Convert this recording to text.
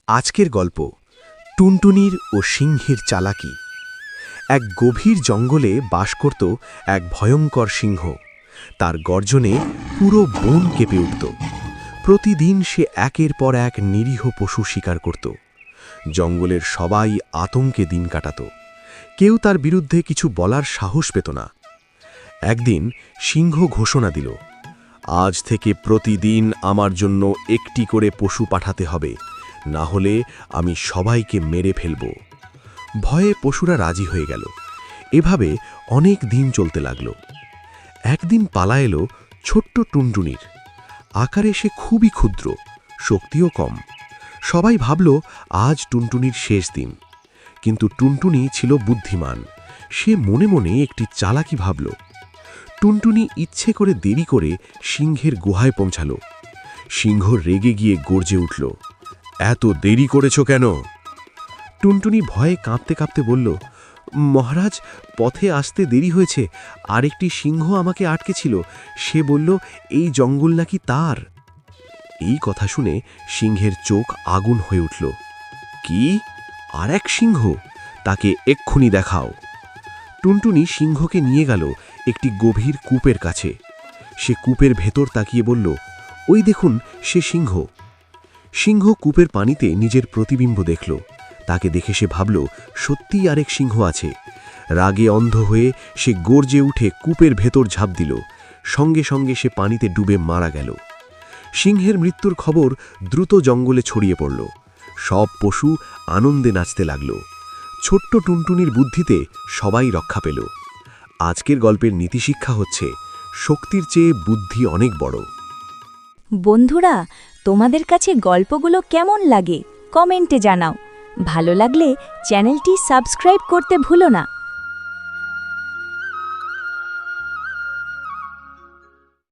আজকের গল্প টুনটুনির ও সিংহের চালাকি। এক গভীর জঙ্গলে বাস করত এক ভয়ঙ্কর সিংহ। তার গর্জনে পুরো বন কেঁপে উঠত। প্রতিদিন সে একের পর এক নিরীহ পশু শিকার করত। জঙ্গলের সবাই আতঙ্কে দিন কাটাত। কেউ তার বিরুদ্ধে কিছু বলার সাহস পেত না। একদিন সিংহ ঘোষণা দিল, আজ থেকে প্রতিদিন আমার জন্য একটি করে পশু পাঠাতে হবে, না হলে আমি সবাইকে মেরে ফেলব। ভয়ে পশুরা রাজি হয়ে গেল। এভাবে অনেক দিন চলতে লাগল। একদিন পালা এলো ছোট্ট টুনটুনির। আকারে সে খুবই ক্ষুদ্র, শক্তিও কম। সবাই ভাবল আজ টুনটুনির শেষ দিন। কিন্তু টুনটুনি ছিল বুদ্ধিমান। সে মনে মনে একটি চালাকি ভাবল। টুনটুনি ইচ্ছে করে দেরি করে সিংহের গুহায় পৌঁছাল। সিংহ রেগে গিয়ে গর্জে উঠল, এত দেরি করেছ কেন? টুনটুনি ভয়ে কাঁপতে কাঁপতে বলল, মহারাজ, পথে আসতে দেরি হয়েছে। আরেকটি সিংহ আমাকে আটকেছিল। সে বলল এই জঙ্গল নাকি তার। এই কথা শুনে সিংহের চোখ আগুন হয়ে উঠল। কি, আর এক সিংহ? তাকে এক্ষুনি দেখাও। টুনটুনি সিংহকে নিয়ে গেল একটি গভীর কূপের কাছে। সে কূপের ভেতর তাকিয়ে বলল, ওই দেখুন, সে সিংহ। সিংহ কূপের পানিতে নিজের প্রতিবিম্ব দেখল। তাকে দেখে সে ভাবল সত্যিই আরেক সিংহ আছে। রাগে অন্ধ হয়ে সে গর্জে উঠে কূপের ভেতর ঝাঁপ দিল। সঙ্গে সঙ্গে সে পানিতে ডুবে মারা গেল। সিংহের মৃত্যুর খবর দ্রুত জঙ্গলে ছড়িয়ে পড়ল। সব পশু আনন্দে নাচতে লাগল। ছোট্ট টুনটুনির বুদ্ধিতে সবাই রক্ষা পেল। আজকের গল্পের নীতিশিক্ষা হচ্ছে, শক্তির চেয়ে বুদ্ধি অনেক বড়। বন্ধুরা, তোমাদের কাছে গল্পগুলো কেমন লাগে কমেন্টে জানাও। ভালো লাগলে চ্যানেলটি সাবস্ক্রাইব করতে ভুলো না।